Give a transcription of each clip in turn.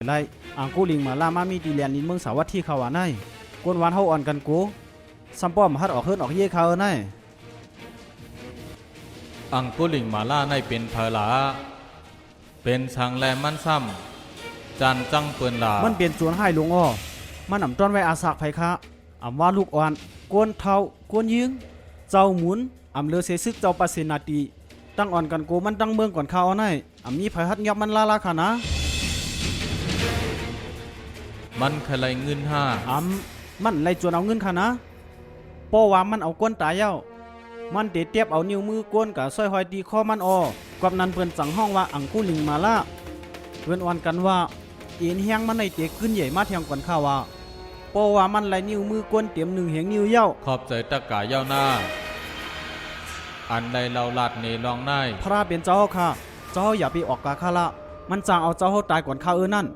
ไล่อ่างกูลิงมาล่ามามีตีเลียนนินเมืองสาวัตที่เขาว่าไนกวนวันเฮาอ่อนกันกูซัมป้อมฮัดออกเฮิรนออกเย่เขาไนอังกุลิงมาล่าในเป็นเพลาเป็นสังแลมันซ้ำจันจังเปินลามันเปลี่ยนสวนให้หลวงอ้อมันต้อนไว้อาสากไผคะว่าลูกอ่อนกวนเท้ากวนยิงเจ้าหมุนเลือเสซึกเจ้าปาเสนาตีตั้งอ่อนกันกูมันตั้งเมืองก่อนเขาไนมีไผฮัดยับมันลาค่ะนะมันใครเงินห้ามันไล่จวนเอาเงินค่ะนะเพราะว่ามันเอาก้นตายเย้ามันเตียบเอานิ้วมือก้นกับสร้อยหอยตีคอมันออกวนั้นเพิ่นสั่งห้องว่าอังกูลิงมาล่าเพิ่นอ่อนกันว่าเอ็นแห้งมันในเตะขึ้นใหญ่มาเทียงก่อนข้าว่าเพราะว่ามันไล่นิ้วมือก้นเตรียมหนึ่งเหงนิ้วเย้าขอบใจตะกาเย้าหน้าอันใดเราลาดเนลองนายพระเป็นเจ้าค่ะเจ้าอย่าไปออกกาข้าละมันจางเอาเจ้าเฮาตายก่อนข้านั่น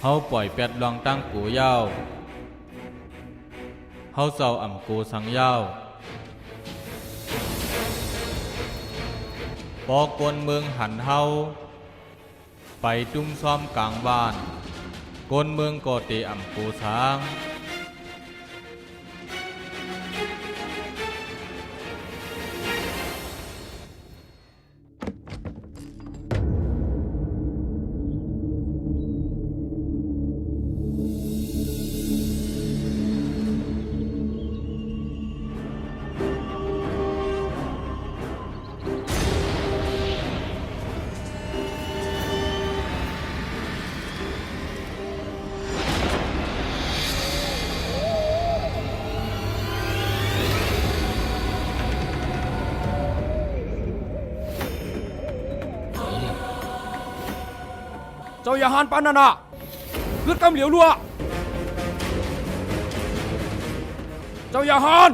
เฮาปล่อยแปดลองตั้งกูเย้าเฮาเศร้ากูสังเย้าปอกวนเมืองหันเฮาไปจุ้มซ้อมกลางบ้านกวนเมืองก็เตะกูช้างเจ้าอย่าหันปานนั่นน่ะเกิดกำเหลียวลัวเจ้าอย่าหัน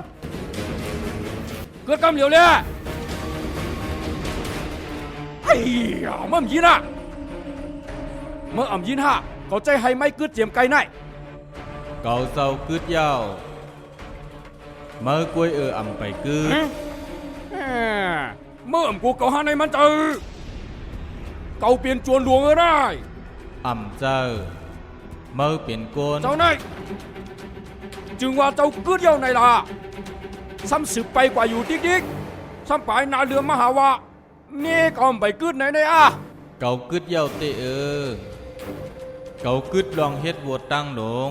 เกิดกำเหลียวเลยไอ้เมื่อยินอ่ะเมื่อยินฮะเขาใจให้ไม่เกิดเจียมไกลไหนเก่าเศร้ากึดยาวเมื่อกล้วยไปกึดเมื่อกูเก่าหาในมันเจอเก่าเปลี่ยนจวนหลวงได้เจ้าเมื่อเปลี่ยนโกนเจ้าไหนจึงว่าเจ้ากึดเย้าในล่ะซ้ำสืบไปกว่าอยู่ดิ๊กซ้ำไปนาเรือมหาวะเน่ก็ไปกึดไหนอ่ะเก่ากึดเย้าเตเก่ากึดลองเฮ็ดบวชตั้งหลง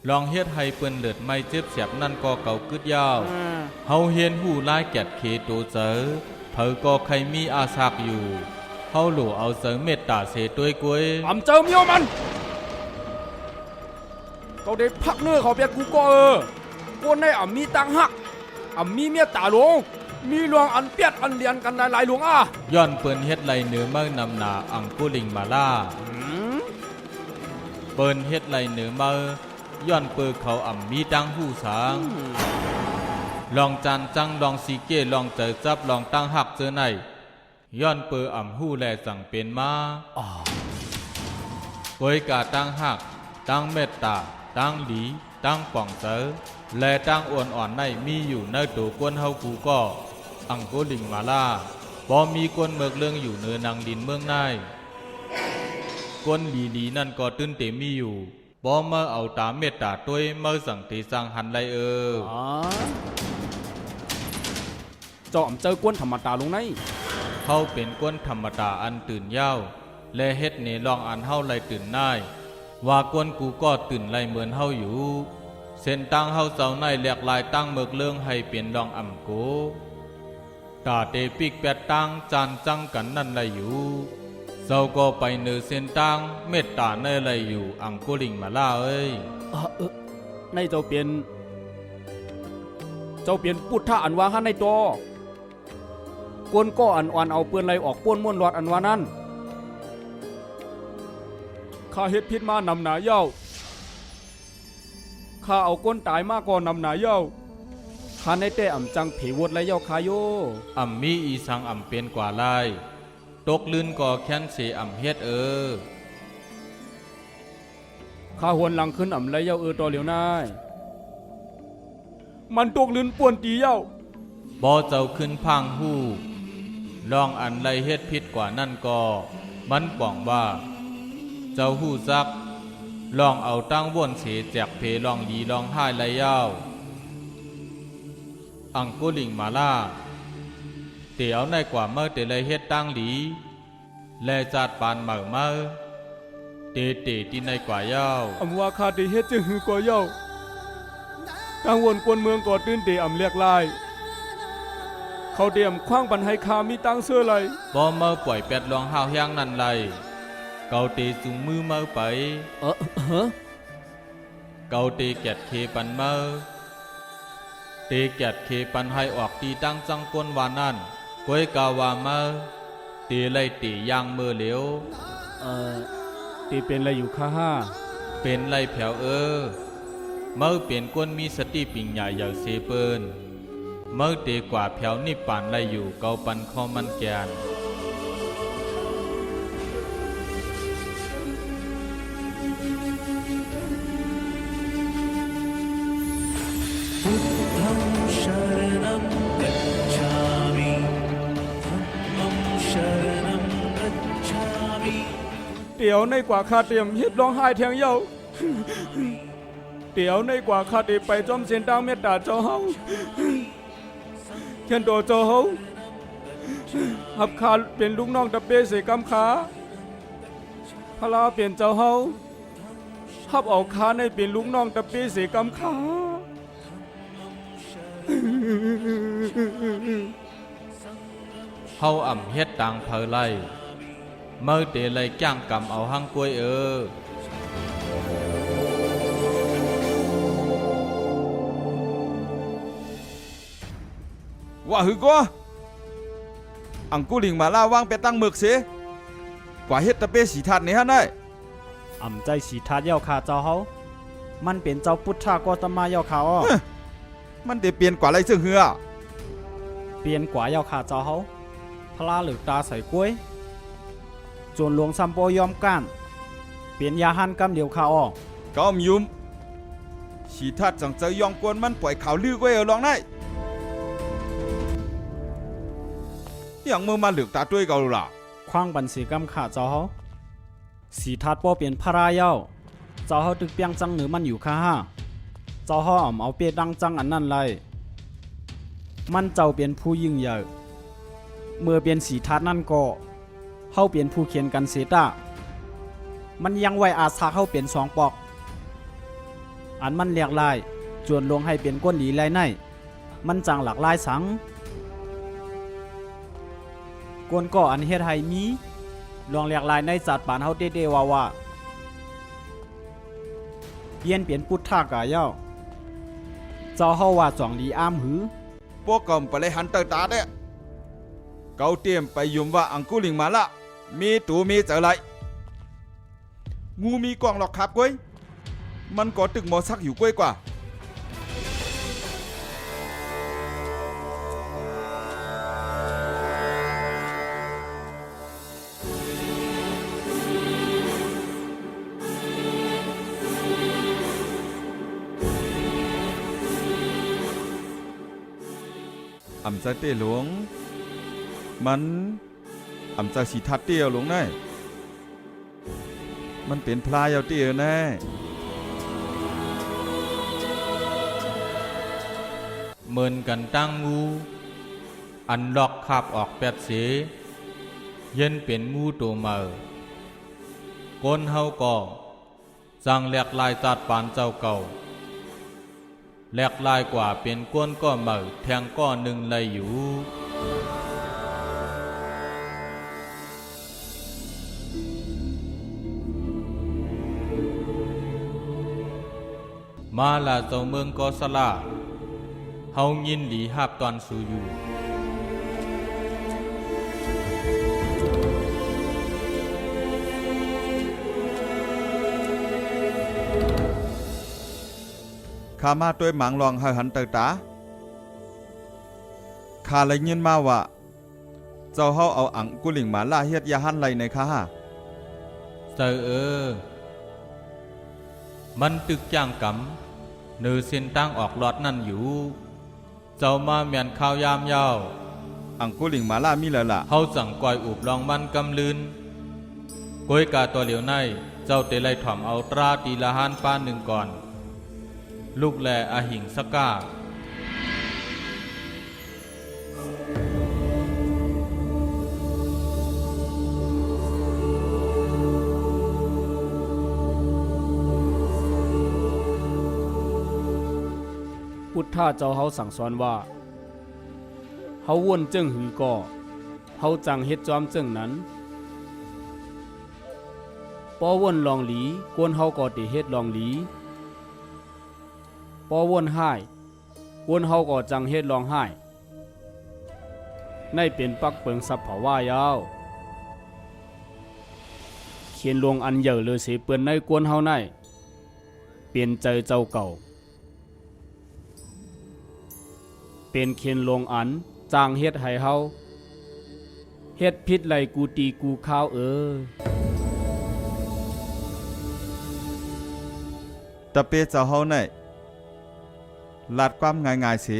ลองเฮ็ดให้เปิ้นเลือดไม่เจ็บเสียบนั่นก็เก่ากึดยาวเฮาเฮียนหูลายแกดเขโตเจอเผอก็ใครมีอาสากอยู่เฮาหลู่เอาเสริมเมตตาเสต้วยกวยเจอเมียวมันก็ได้พักเนื้อเขาเปียกูก็คนในมีตังหักมีเมียตาหลวงมีหลวงอันเปียดอันเลียนกันหลายหลวงย้อนเปิ้นเฮ็ดไรเหนือเมืองนำหนาอังกุลิงมาล่าเปิ้นเฮ็ดไรเหนือมาย้อนเปิดเขามีตังหูสางลองจันจังลองสีเกลองเจอจับลองตั้งหักเจอไหนย้อนเปิดหูแลสั่งเป็นมาเปิดกาตั้งหักตั้งเมตตาตั้งหลีตั้งป่องเจอและตั้งอ่อนอ่อนในมีอยู่ในตัวกวนเฮากูก็อังกุลิงมาล่าบ่มีกวนเมือกเรื่องอยู่เนื้อนางดินเมืองนายกวนดีนั่นก็ตื้นเตมีอยู่บ่มาเอาตามเมตตาตัวมาสั่งตีสั่งหันไรเจ้าเจอกวนธรรมดาลงในเขาเป็นกวนธรรมดาอันตื่นเย้าและเฮ็ดเนลองอันเฮาไรตื่นน่ายว่ากวนกูก็ตื่นไรเหมือนเฮาอยู่เส้นตั้งเฮาเจ้าในแหลกลายตั้งเมือกเรื่องให้เปลี่ยนลองกูตาเตปิกแปดตั้งจานจังกันนั่นไรอยู่เจ้าก็ไปเนือเส้นตั้งเมตตาในไรอยู่อังกุลิงมาล่าในเจ้าเปลี่ยนพุทธะอันว่าหันในตัวกวนก็อันอ่อนเอาเปื้อนไรออกป้วนม้วนหลอดอันว่านั้นข้าเฮ็ดพิษมานำหนาเย้าข้าเอาก้นตายมากก่อนนำหนาเย้าข้าในเต้จังผีวดและเย้าคาโยมีอีสังเป็นกว่าลายตกลื่นก่อแค้นเสเฮ็ดข้าหวนหลังขึ้นและเย้าต่อเหลียวนายมันตกลื่นป่วนตีเย้าบ่เจ้าขึ้นพังหู้ลองอันไรเฮ็ดพิษกว่านั่นก็มันป่องว่า เจ้าหู้ซักลองเอาตั้งว่นเสแจกเพลองดีลองห้ายไรยาวอังกุลิงมาล่าเตียวในกว่าเมื่อเตเลยเฮ็ดตั้งหลีและจัดปานเหม่อเมื่อเตที่ในกว่ายาว อำว่าข้าได้เฮ็ดจึงหือกว่าเย้ากังวลกวนเมืองก่อตื้นเตอำเรียกลายเขาเตรียมคว้างบันให้ข้ามีตังเสื้อไร บ่เมื่อปล่อยเป็ดลองห้าวแห้งนั่นไรเกาเตจุงมือเมื่อไปเกาเตแกดเคปันเมื่อเตแกดเคปันให้ออกตีตั้งจังก้นวานั่นก้วยกาวาเมื่อเตไล่ตียางมือเหลียวตีเป็นอะไรอยู่ข้าห้าเป็นไล่แผวเมื่อเปลี่ยนก้นมีสติปิงใหญ่ใหญ่เสเปินเมื่อเตกว่าแผวนี่ป่านไล่อยู่เกาปันคอมันแกนเดี๋ยวในกว่าข้าเตรียมเฮ็ดร้องไห้แทงเย้าเดี๋ยวในกว่าข้าได้ไปจอมเสียนดังเมตตาเจ้าเฮาเขียนตัวเจ้าเฮาหับข้าเป็นลูกน้องตะเปเสกำขาพระลาเปลี่ยนเจ้าเฮาหับเอาข้าในเป็นลูกน้องตะเปเสกำขาเฮาอ่ำเฮ็ดต่างเพอไล่เมื่อเตไล่จ้างกำเอาหังกล้วยว่าหือก็อังกูลิงมาล่าว่างไปตั้งหมึกเสียกว่าเฮ็ดตะเปสีทัดนี่ฮะนาย อ่ำใจสีทัดเย้าขาเจ้าเฮามันเป็นเจ้าพุทธากตมาเย้าขาอ้อ มันได้เปลี่ยนกว่าไรซึ่งเหือ เปลี่ยนกว่าเย้าขาเจ้าเฮาพลาหรือตาใส่กล้วยจนหลวงซัมโปยอมก้านเปลี่ยนยาหันกำเดียวขาอ้อก็อมยุมสีทัดจังเจอยองกวนมันปล่อยข่าวลือไว้ลองได้อย่างมือมาเหลือกตาด้วยเกาล่ะคว้างบันสีกำขาเจ้าเฮาสีทัดป้อเปลี่ยนพระเย้าเจ้าเฮาตึกเปียงจังเหนือมันอยู่ข้าห้าเจ้าเฮาอ่ำเอาเปียดังจังอันนั้นไรมันเจ้าเปลี่ยนผู้ยิ่งใหญ่เมื่อเปลี่ยนสีทัดนั่นก็เฮาเปลี่ยนผู้เขียนกันเสตามันยังไว้อาสาเฮาเปลี่ยน2ปอกอันมันเรียกลายจวนลงให้เปลี่ยนก้นหลีไรในมันจังหลากลายสังกวนก็อันเฮ็ดให้มีลองเรียกลายในจัดปานเฮาเด้ๆว่าเปลี่ยนพุทธากาเย้าเจ้าเฮาว่าจ่องหลีอ้ามหือพวกกอมไปเลยหันเตอตาเด้เกาเตรียมไปยุมว่าอังกูลิงมาละมีตูมีเจอไรงูมีกองหลอกขับก้วยมันก็ตึกหมอซักอยู่ก้วยกว่าอำใจเต้หลวงมันอำใจสีทัดเตี้ยวหลวงแน่มันเป็นพลายเอาเตี้ยวแน่เมินกันตั้งงูอันลอกขับออกแปดเสเย็นเป็นงูตัวเมื่อก้นเฮาก็จังแหลกลายจัดปานเจ้าเก่าแหลกลายกว่าเป็นก้นก็เมื่อแทงก้อนหนึ่งเลยอยู่มาลาเจ้าเมืองกอสลาเฮายินหลีหับตอนสูอยู่ข้ามาตัวหมังลองให้หันเตอตาข้าเลยยินมาว่าเจ้าเฮาเอาอังกุลิงมาล่าเฮ็ดยาหันไรในข้าเจ้ามันตึกจ้างกำเนือเส้นตั้งออกหลอดนั่นอยู่เจ้ามาเมียนข้าวยามยาว อังกุลิงมาล่ามีแล้วล่ะเฮาสั่งก่อยอุบลองมันกำลืน กวยกาตัวเหลียวในเจ้าเตไลถ่อมเอาตราตีละหานป้าหนึ่งก่อนลูกแลอาหิงสก้าพุทธาเจ้าเฮาสั่งสอนว่าเฮาว่นจึงหือก่อเฮาจังเฮ็ดจอมจึงนั้นปอว่นลองหลีกวนเฮาก็ติเฮ็ดลองหลีปอว่นห้ายกวนเฮาก็จังเฮ็ดลองห้ายในเป็นปักเปิงสับเผาว่ายาวเขียนลงอันเหย่อเลยเสเปื้อนในกวนเฮาในเปลี่ยนใจเจ้าเก่าเป็นเขียนลงอันจางเฮ็ดให้เฮาเฮ็ดพิษไหลกูตีกูข้าวตะเปเจ้าเฮาไหนลาดความง่ายๆสิ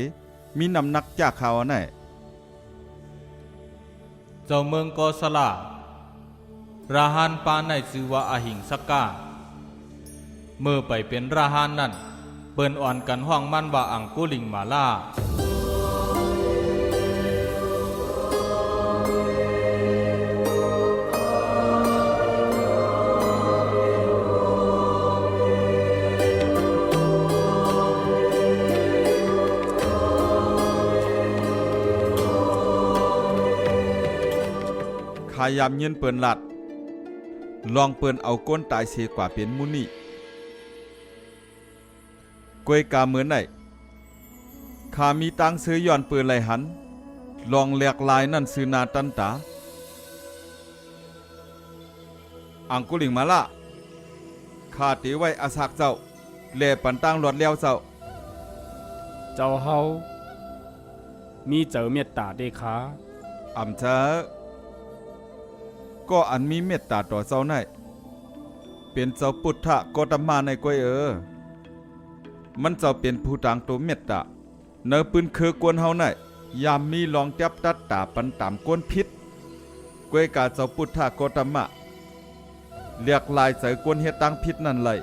มีน้ำหนักจากเขาไหน เจ้าเมืองกอสลาราหานปาในชื่อว่าอาหิงสก้าเมื่อไปเป็นราหานนั่นเปิ้นอ่อนกันห้องมันว่าอังกุลิงมาล่าขายามเยินเปิ้นลัดลองเปิ้นเอาก้นตายเสียกว่าเป็นมุนี่กวยกาเหมือนไหนข้ามีตังซื้อย้อนเปิ้นไหลหันลองแหลกลายนั่นซื้อนาตันตาอังกุลิงมาละข้าตีไว้อาศักเจ้าแลปันตังหลอดแล้วเจ้า เจ้าเฮามีเจอเมตตาเด้ขาอำเธอก็อันมีเมตตาต่อเจ้าในเป็นเจ้าพุทธะก็ตมาในก้อยมันเจ้าเป็นผู้ต่างตัวเมตตาเนื้อปืนคือกวนเฮาในยามมีลองจับตัดตาปันตามกวนพิษก้อยกาเจ้าพุทธะก็ตมะเรียกลายใส่กวนเฮ็ดตั้งพิษนั่นเลย